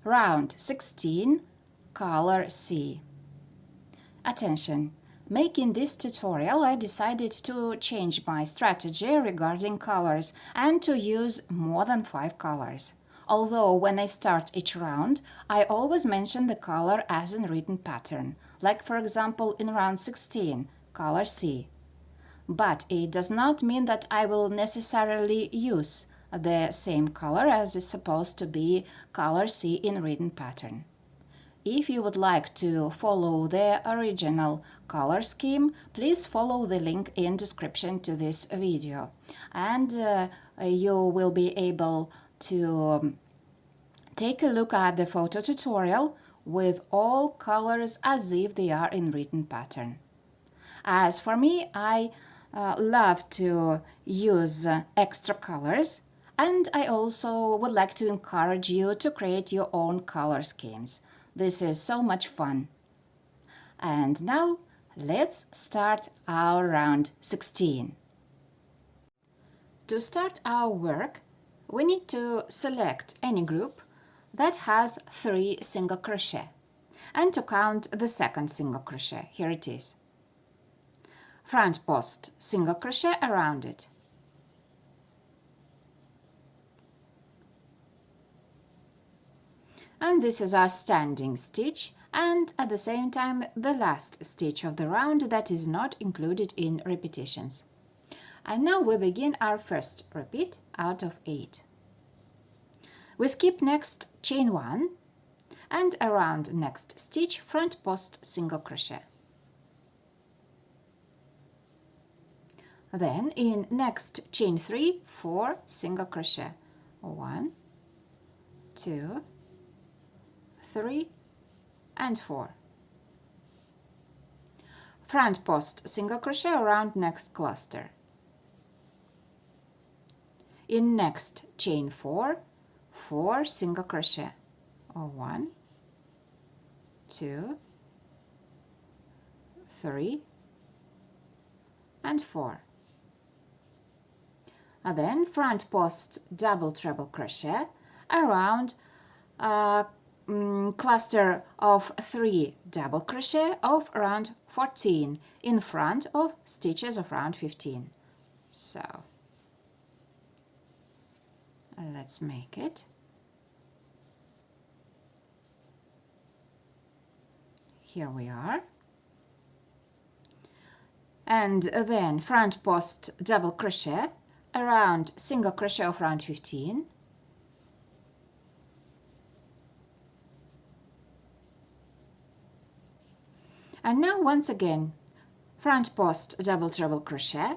round 16, color C. Attention! Making this tutorial, I decided to change my strategy regarding colors and to use more than 5 colors. Although when I start each round, I always mention the color as in written pattern, like for example in round 16, color C. But it does not mean that I will necessarily use the same color as is supposed to be color C in written pattern. If you would like to follow the original color scheme, please follow the link in description to this video, and you will be able to take a look at the photo tutorial with all colors as if they are in written pattern. As for me, I love to use extra colors, and I also would like to encourage you to create your own color schemes. This is so much fun. And now let's start our round 16. To start our work, we need to select any group that has 3 single crochet and to count the second single crochet. Here it is. Front post single crochet around it. And this is our standing stitch, and at the same time the last stitch of the round that is not included in repetitions. And now we begin our first repeat out of 8. We skip next chain 1 and around next stitch front post single crochet. Then in next chain 3, 4 single crochet. 1, 2, 3 and 4. Front post single crochet around next cluster. In next chain 4, 4 single crochet. 1, 2, 3 and 4. And then front post double treble crochet around cluster of 3 double crochet of round 14 in front of stitches of round 15. So let's make it. Here we are. And then front post double crochet around single crochet of round 15. And now once again, front post double treble crochet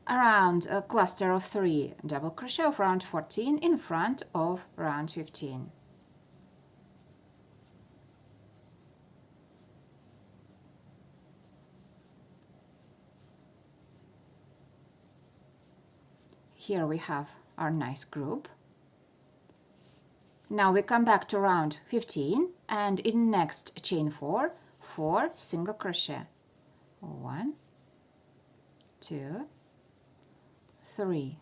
around a cluster of 3 double crochet of round 14 in front of round 15. Here we have our nice group. Now we come back to round 15 and in next chain 4, 4 single crochet. 1, 2, 3,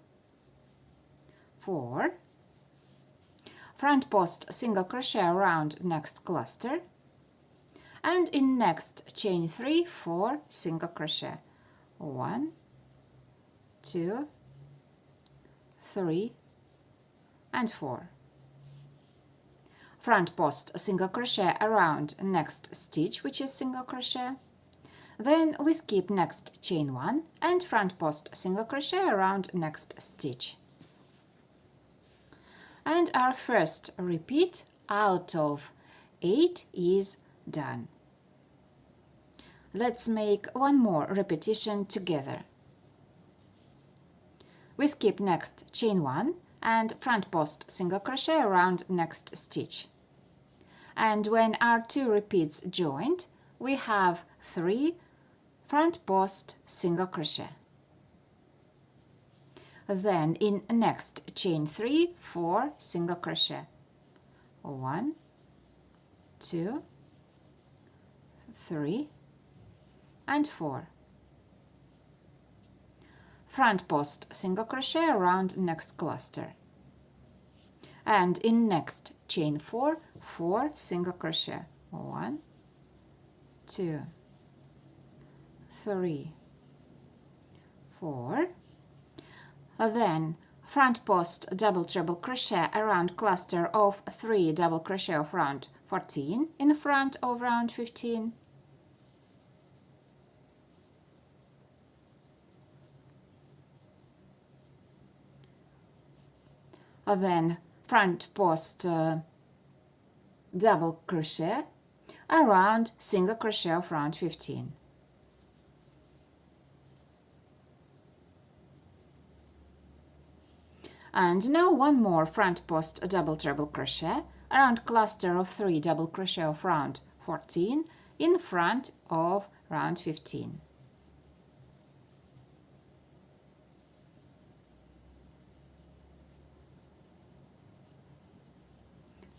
4. Front post single crochet around next cluster, and in next chain 3, 4 single crochet. 1, 2, 3 and 4. Front post single crochet around next stitch, which is single crochet. Then we skip next chain 1 and front post single crochet around next stitch. And our first repeat out of 8 is done. Let's make one more repetition together. We skip next chain 1 and front post single crochet around next stitch. And when our 2 repeats joined, we have 3 front post single crochet. Then in next chain 3, 4 single crochet. 1, 2, 3 and 4. Front post single crochet around next cluster. And in next chain 4, 4 single crochet, 1, 2, 3, 4. Then front post double treble crochet around cluster of 3 double crochet of round 14 in front of round 15. Then front post double crochet around single crochet of round 15. And now one more front post double treble crochet around cluster of 3 double crochet of round 14 in front of round 15.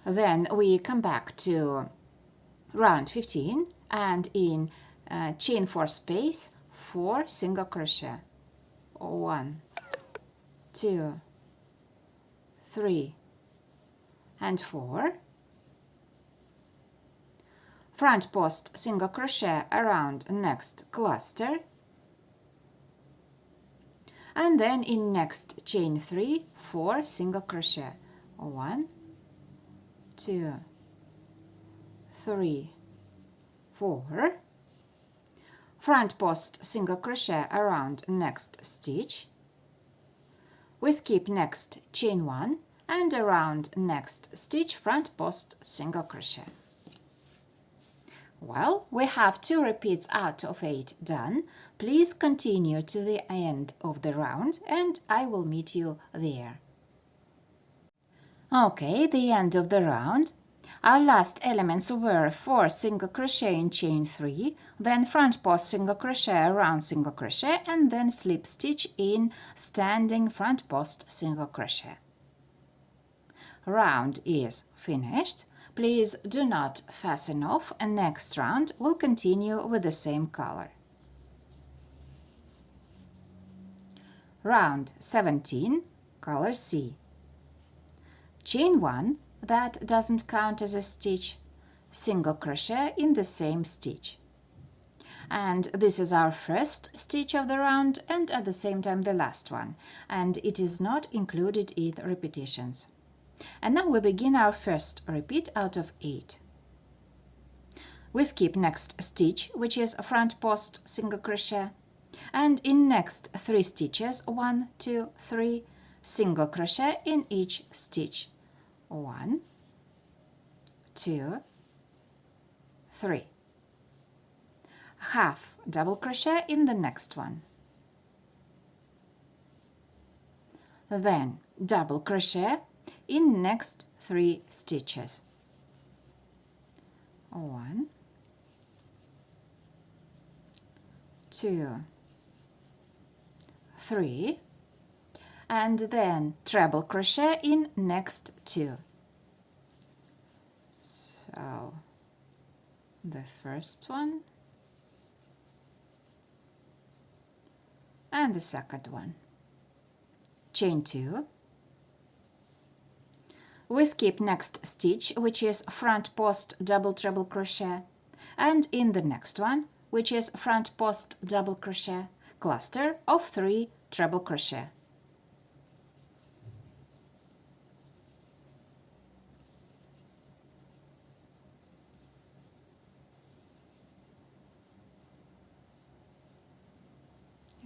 Then we come back to round 15 and in chain 4 space 4 single crochet, 1, 2, 3 and 4. Front post single crochet around next cluster, and then in next chain 3 4 single crochet, 1, 2, 3, 4. Front post single crochet around next stitch. We skip next chain 1 and around next stitch front post single crochet. Well, we have 2 repeats out of 8 done. Please continue to the end of the round and I will meet you there. Okay, the end of the round. Our last elements were 4 single crochet in chain 3, then front post single crochet around single crochet, and then slip stitch in standing front post single crochet. Round is finished. Please do not fasten off, and next round will continue with the same color. Round 17, color C. Chain 1, that doesn't count as a stitch, single crochet in the same stitch. And this is our first stitch of the round and at the same time the last one, and it is not included in repetitions. And now we begin our first repeat out of 8. We skip next stitch, which is front post single crochet, and in next 3 stitches, 1, 2, 3, single crochet in each stitch. 1, 2, 3. Half double crochet in the next one. Then double crochet in next 3 stitches. 1, 2, 3. And then treble crochet in next 2. So the first one and the second one. Chain 2. We skip next stitch, which is front post double treble crochet, and in the next one, which is front post double crochet, cluster of 3 treble crochet.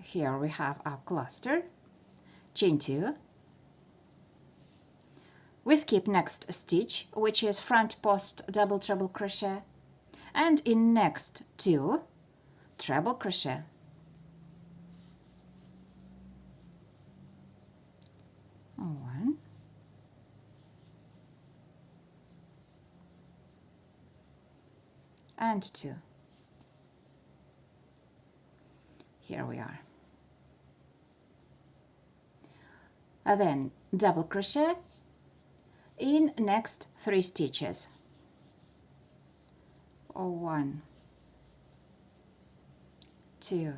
Here we have our cluster. Chain 2. We skip next stitch, which is front post double treble crochet, and in next 2 treble crochet. 1, and 2. Here we are. And then double crochet in next 3 stitches. 1, 2,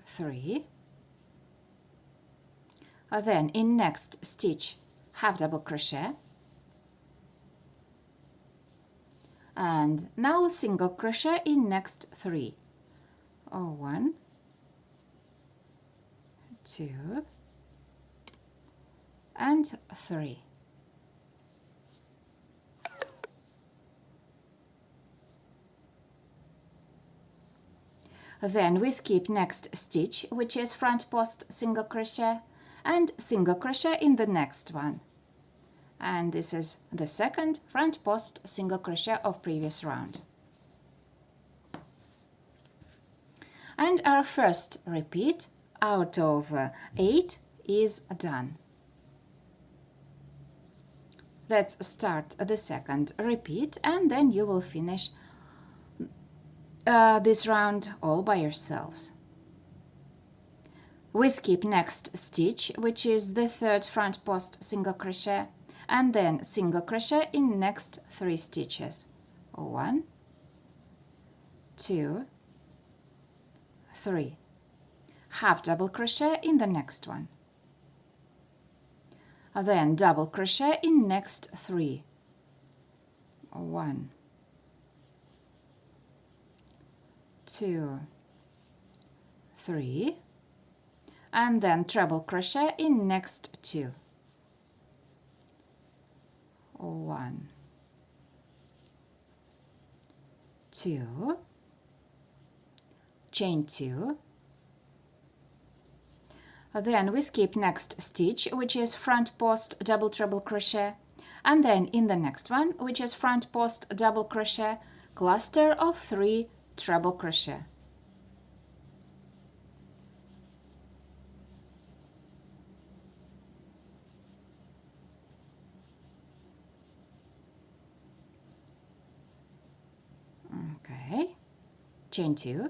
3. Then in next stitch half double crochet, and now single crochet in next 3. 1, 2 and 3. Then we skip next stitch, which is front post single crochet, and single crochet in the next one. And this is the second front post single crochet of previous round. And our first repeat out of 8 is done. Let's start the second repeat, and then you will finish this round all by yourselves. We skip next stitch, which is the third front post single crochet, and then single crochet in next 3 stitches. 1, 2, 3. Half double crochet in the next one. Then double crochet in next 3. 1, 2, 3, and then treble crochet in next 2. 1, 2, chain 2. Then we skip next stitch, which is front post double treble crochet, and then in the next one, which is front post double crochet, cluster of 3 treble crochet. Okay, chain 2.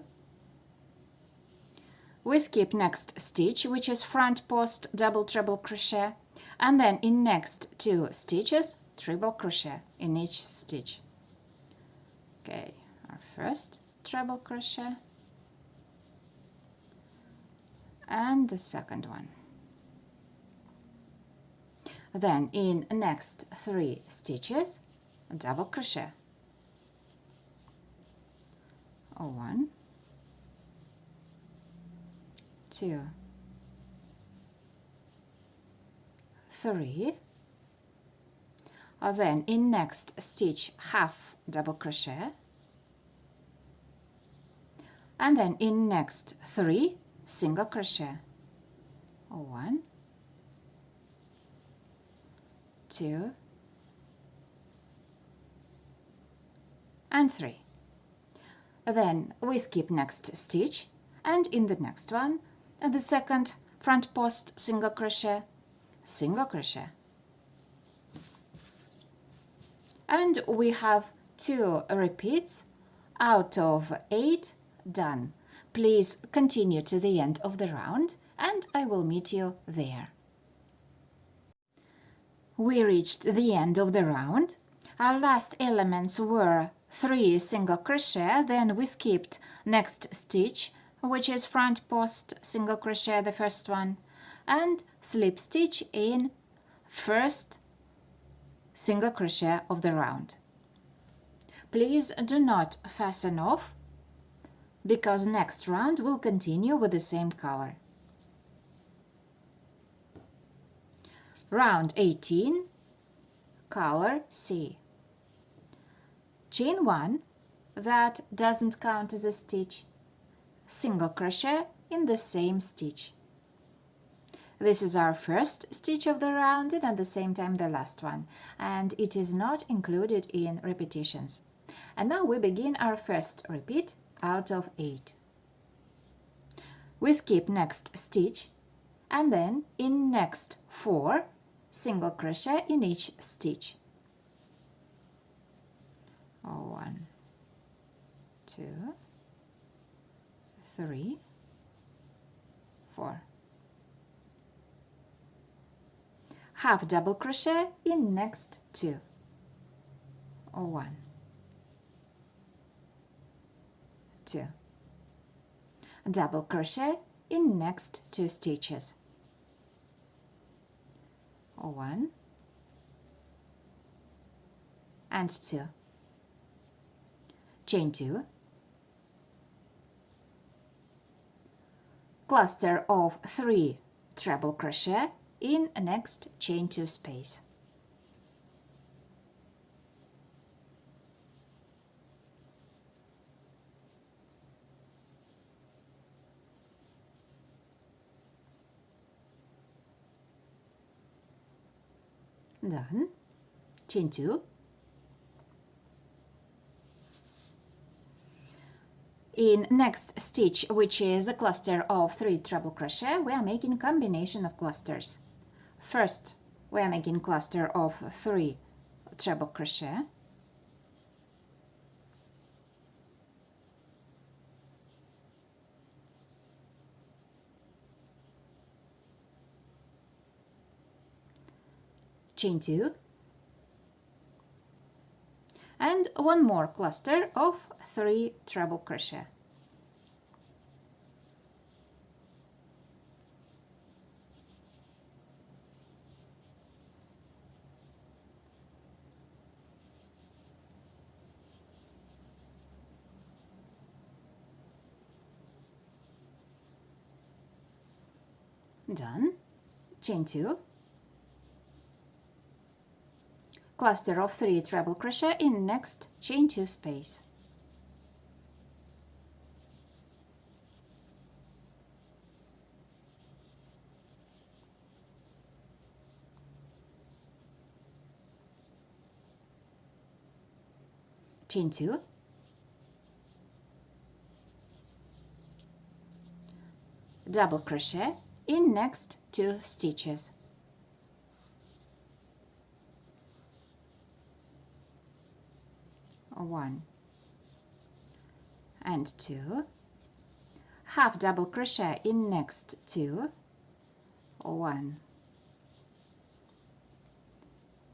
We skip next stitch, which is front post double treble crochet, and then in next 2 stitches treble crochet in each stitch. Okay, our first treble crochet and the second one. Then in next 3 stitches double crochet. 1, 2, 3. Then in next stitch half double crochet, and then in next 3 single crochet. 1, 2 and 3. Then we skip next stitch, and in the next one, the second front post single crochet, single crochet. And we have 2 repeats out of 8 done. Please continue to the end of the round, and I will meet you there. We reached the end of the round. Our last elements were 3 single crochet, then we skipped next stitch, which is front post single crochet, the first one, and slip stitch in first single crochet of the round. Please do not fasten off, because next round will continue with the same color. Round 18, color C. Chain 1, that doesn't count as a stitch, single crochet in the same stitch. This is our first stitch of the round and at the same time the last one, and it is not included in repetitions. And now we begin our first repeat out of 8. We skip next stitch, and then in next 4 single crochet in each stitch. 1, 2, 3, 4. Half double crochet in next 2. 1, 2. Double crochet in next 2 stitches. 1 and 2, chain 2, cluster of 3 treble crochet in next chain 2 space. Done. Chain 2. In next stitch, which is a cluster of 3 treble crochet, we are making combination of clusters. First, we are making cluster of 3 treble crochet. Chain 2. And one more cluster of 3 treble crochet. Done. Chain 2. Cluster of 3 treble crochet in next chain 2 space. Chain 2. Double crochet in next 2 stitches. 1 and 2, half double crochet in next 2, 1,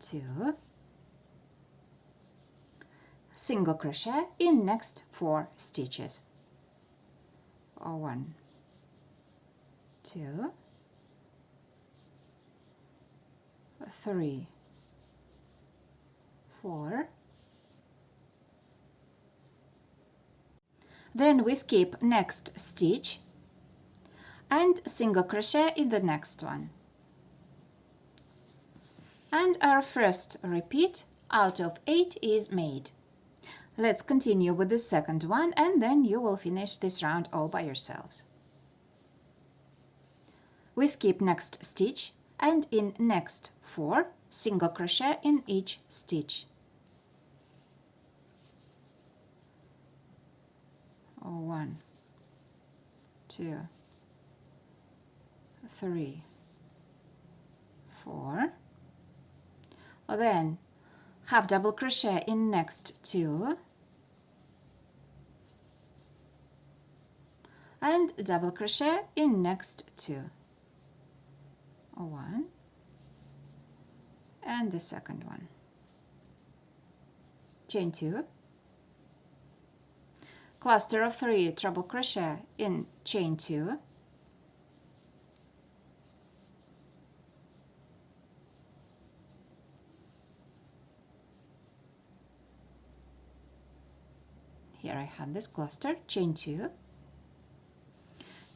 2, single crochet in next 4 stitches, 1, 2, 3, 4. Then we skip next stitch and single crochet in the next one. And our first repeat out of 8 is made. Let's continue with the second one, and then you will finish this round all by yourselves. We skip next stitch and in next 4 single crochet in each stitch. 1, 2, 3, 4. Then half double crochet in next 2 and double crochet in next 2. 1 and the second one. Chain 2. Cluster of 3 treble crochet in chain 2, here I have this cluster, chain 2.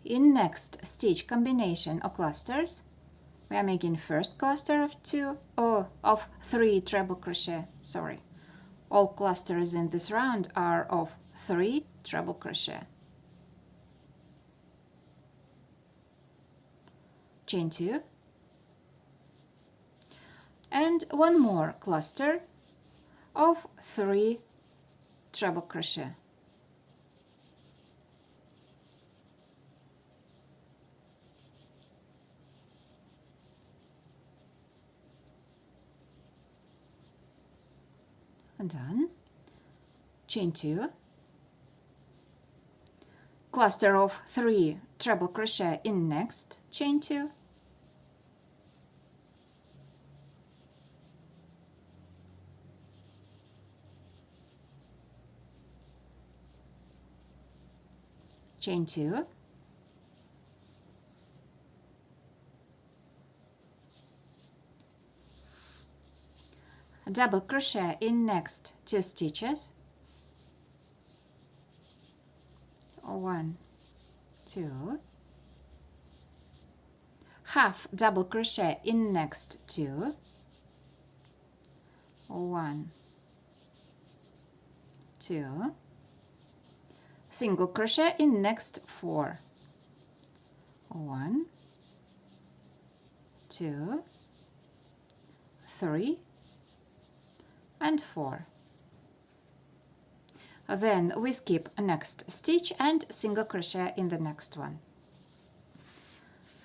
In next stitch combination of clusters, we are making first cluster of 3 treble crochet. Sorry, all clusters in this round are of 3 treble crochet. Chain 2 and one more cluster of 3 treble crochet. And done. Chain 2. Cluster of 3 treble crochet in next chain 2, chain 2, double crochet in next 2 stitches, 1, 2, half double crochet in next 2, 1, 2, single crochet in next 4, 1, 2, 3 and 4. Then we skip next stitch and single crochet in the next one.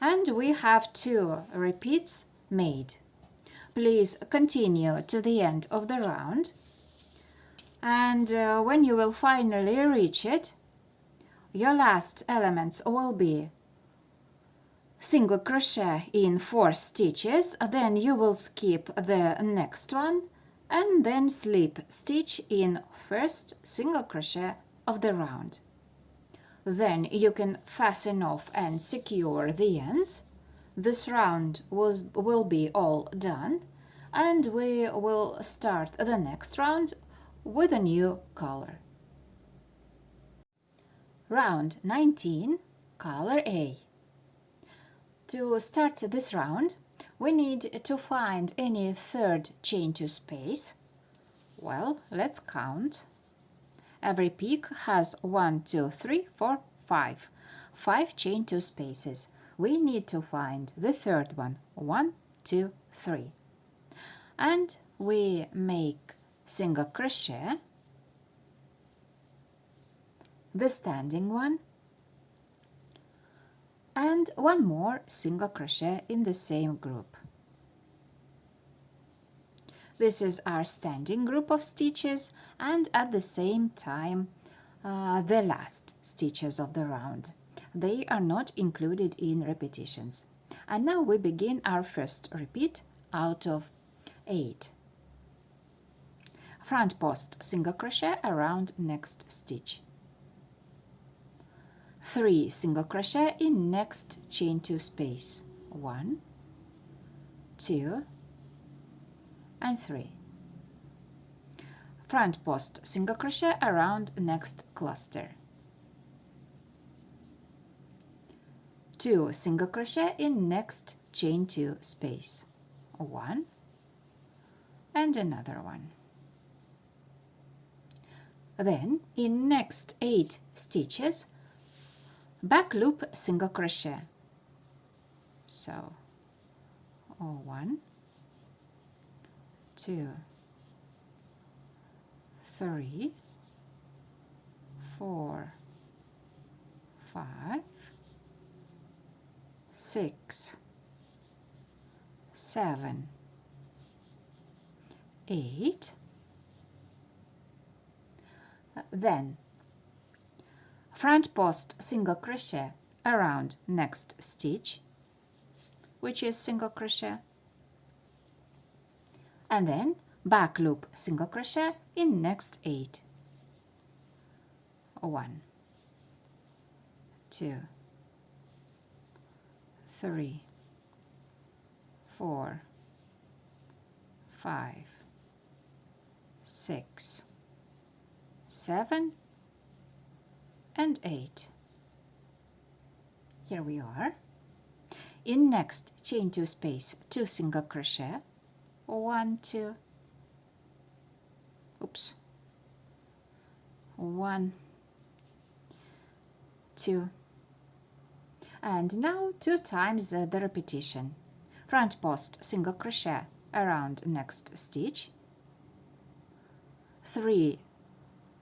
And we have 2 repeats made. Please continue to the end of the round, and when you will finally reach it, your last elements will be single crochet in 4 stitches, then you will skip the next one and then slip stitch in first single crochet of the round. Then you can fasten off and secure the ends. This round will be all done, and we will start the next round with a new color. Round 19, color A. To start this round, we need to find any third chain 2 space. Well, let's count. Every peak has 1, 2, 3, 4, 5. 5 chain 2 spaces. We need to find the third one. 1, 2, 3. And we make single crochet, the standing one, and one more single crochet in the same group. This is our standing group of stitches, and at the same time the last stitches of the round. They are not included in repetitions. And now we begin our first repeat out of 8. Front post single crochet around next stitch. 3 single crochet in next chain 2 space. 1, 2 and 3. Front post single crochet around next cluster. 2 single crochet in next chain 2 space. 1 and another one. Then in next 8 stitches, back loop single crochet. So 1, 2, 3, 4, 5, 6, 7, 8. Then front post single crochet around next stitch, which is single crochet, and then back loop single crochet in next 8. 1, 2, 3, 4, 5, 6, 7 and 8. Here we are. In next chain 2 space, 2 single crochet, 1, 2, oops, 1, 2, and now 2 times the repetition. Front post single crochet around next stitch, 3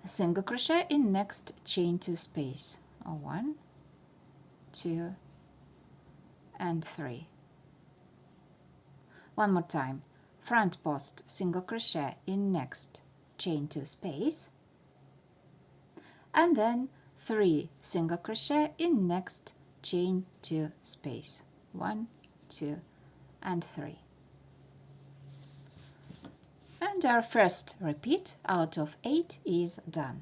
single crochet in next chain 2 space. 1, 2 and 3. One more time. Front post single crochet in next chain 2 space, and then 3 single crochet in next chain 2 space. 1, 2 and 3. And our first repeat out of 8 is done.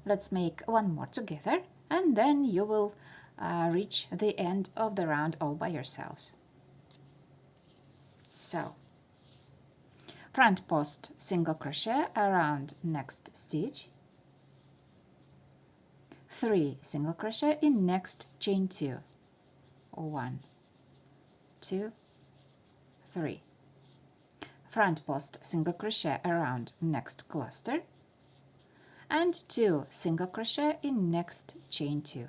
Let's make one more together, and then you will reach the end of the round all by yourselves. So front post single crochet around next stitch, 3 single crochet in next chain 2, 1, 2, 3, front post single crochet around next cluster, and 2 single crochet in next chain 2.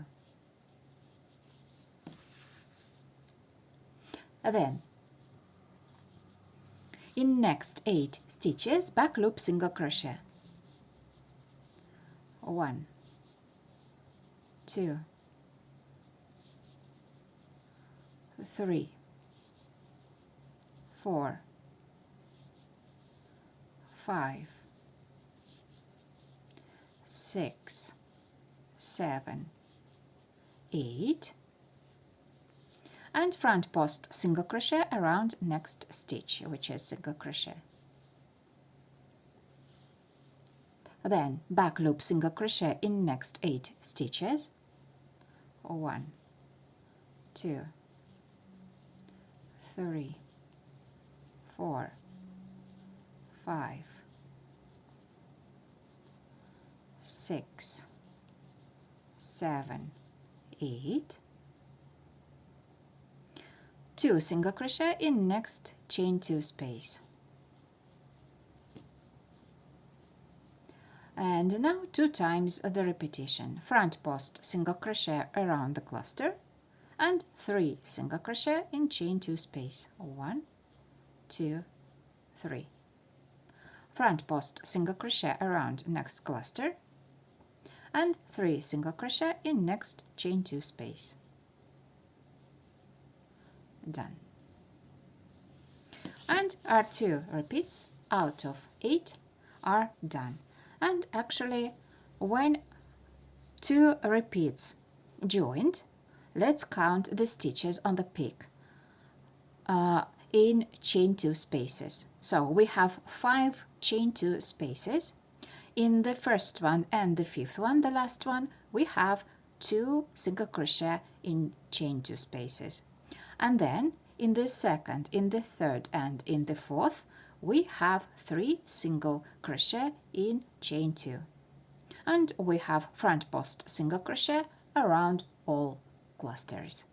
Then in next 8 stitches, back loop single crochet, 1, 2, 3, 4, 5, 6, 7, 8, and front post single crochet around next stitch, which is single crochet. Then back loop single crochet in next 8 stitches, 1, 2, 3, 4, 5, 6, 7, 8, 2 single crochet in next chain 2 space. And now 2 times the repetition. Front post single crochet around the cluster and 3 single crochet in chain 2 space. 1, 2, 3. Front post single crochet around next cluster and 3 single crochet in next chain 2 space. Done. And our 2 repeats out of 8 are done. And actually, when 2 repeats joined, let's count the stitches on the peak in chain 2 spaces. So we have 5 chain 2 spaces. In the first one and the 5th one, the last one, we have 2 single crochet in chain 2 spaces. And then in the 2nd, in the 3rd, and in the 4th, we have 3 single crochet in chain 2. And we have front post single crochet around all clusters.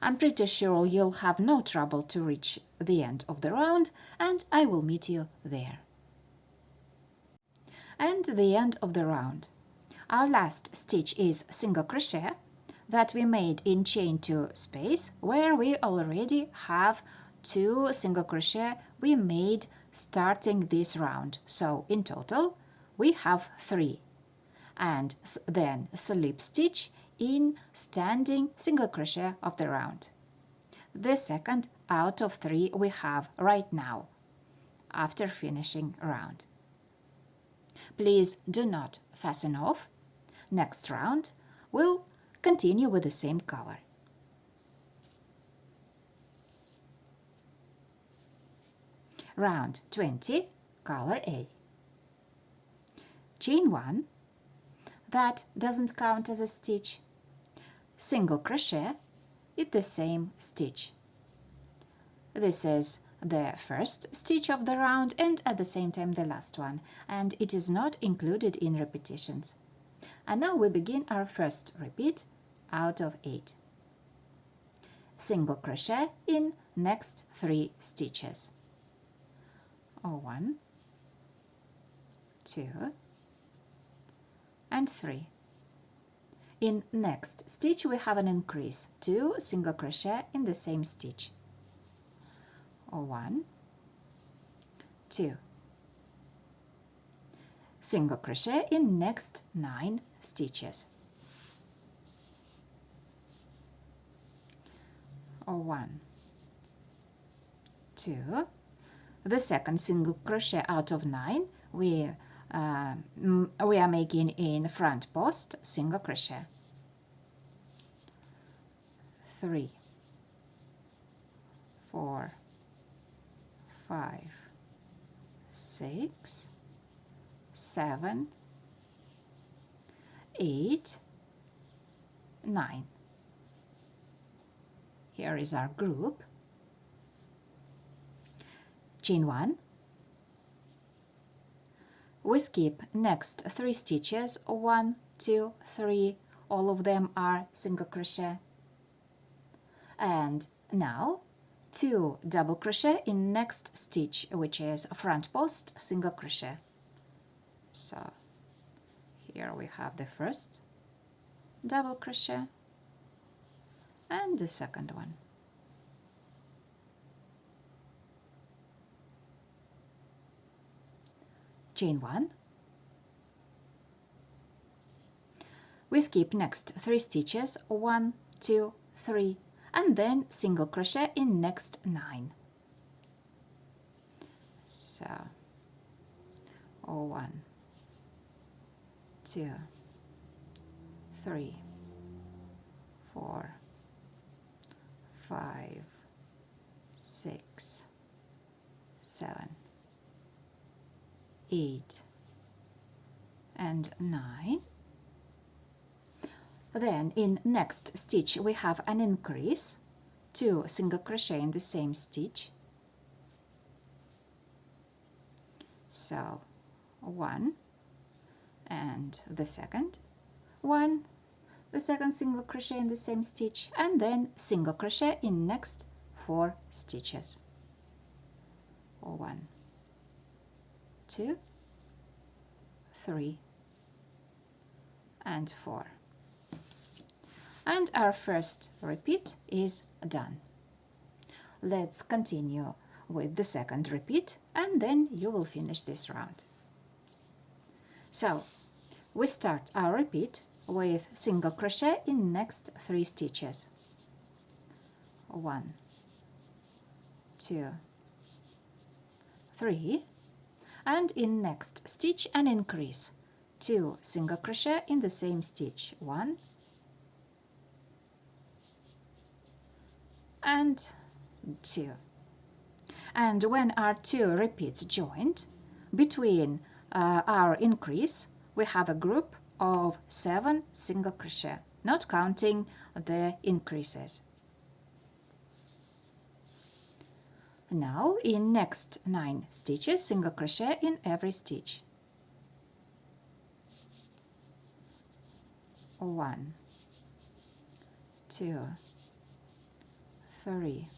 I'm pretty sure you'll have no trouble to reach the end of the round, and I will meet you there. And the end of the round. Our last stitch is single crochet that we made in chain 2 space, where we already have 2 single crochet we made starting this round. So in total we have 3, and then slip stitch in standing single crochet of the round. The second out of 3 we have right now after finishing round. Please do not fasten off. Next round we'll continue with the same color. Round 20, color A. Chain 1, that doesn't count as a stitch. Single crochet in the same stitch. This is the first stitch of the round and at the same time the last one, and it is not included in repetitions. And now we begin our first repeat out of 8. Single crochet in next 3 stitches. 1, 2, and 3. In next stitch we have an increase, 2 single crochet in the same stitch. 1, 2. Single crochet in next 9 stitches. 1, 2. The second single crochet out of 9 we are making in front post single crochet. 3, 4, 5, 6, 7, 8, 9. Here is our group. Chain 1, we skip next 3 stitches, 1, 2, 3, all of them are single crochet, and now 2 double crochet in next stitch, which is front post single crochet. So here we have the first double crochet and the second one. Chain 1. We skip next 3 stitches, 1, 2, 3, and then single crochet in next 9. So 1, 2, 3, 4, 5, 6, 7, 8, and 9. Then in next stitch we have an increase, 2 single crochet in the same stitch. So 1 and the second, 1, the second single crochet in the same stitch, and then single crochet in next 4 stitches. 1, 2, 3, and 4. And our first repeat is done. Let's continue with the second repeat, and then you will finish this round. So we start our repeat with single crochet in next 3 stitches. 1, 2, 3, and in next stitch an increase, 2 single crochet in the same stitch, 1 and 2. And when our 2 repeats joined, between our increase we have a group of 7 single crochet, not counting the increases. Now in next 9 stitches, single crochet in every stitch. 1, 2, 3,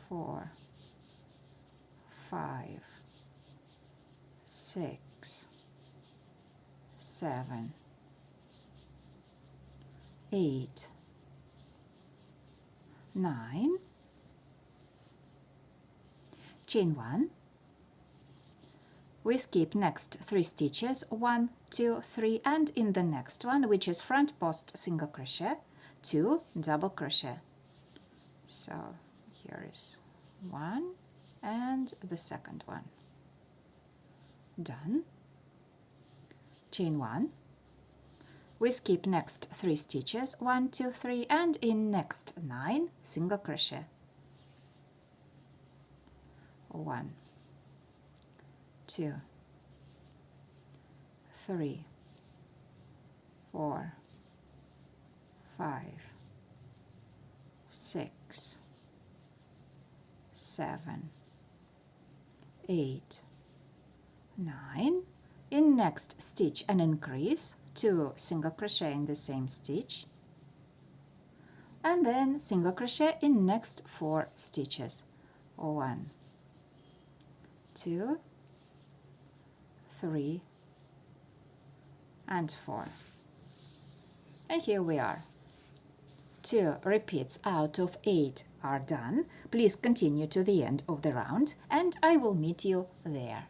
4, 5, 6, 7, 8, 9. Chain 1. We skip next 3 stitches, 1, 2, 3, and in the next one, which is front post single crochet, 2 double crochet. So here is 1 and the second one. Done. Chain 1. We skip next 3 stitches, 1, 2, 3, and in next 9 single crochet. 1, 2, 3, 4, 5, 6, 7, 8, 9. In next stitch an increase, 2 single crochet in the same stitch, and then single crochet in next 4 stitches. 1, 2, 3, and 4. And here we are. 2 repeats out of 8 are done. Please continue to the end of the round, and I will meet you there.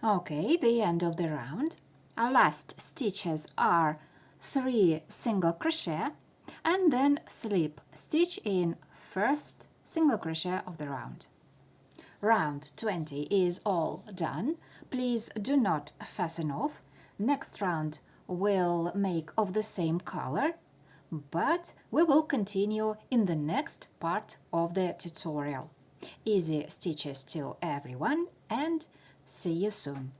Okay, the end of the round. Our last stitches are 3 single crochet and then slip stitch in first single crochet of the round. Round 20 is all done. Please do not fasten off. Next round we'll make of the same color, but we will continue in the next part of the tutorial. Easy stitches to everyone, and see you soon.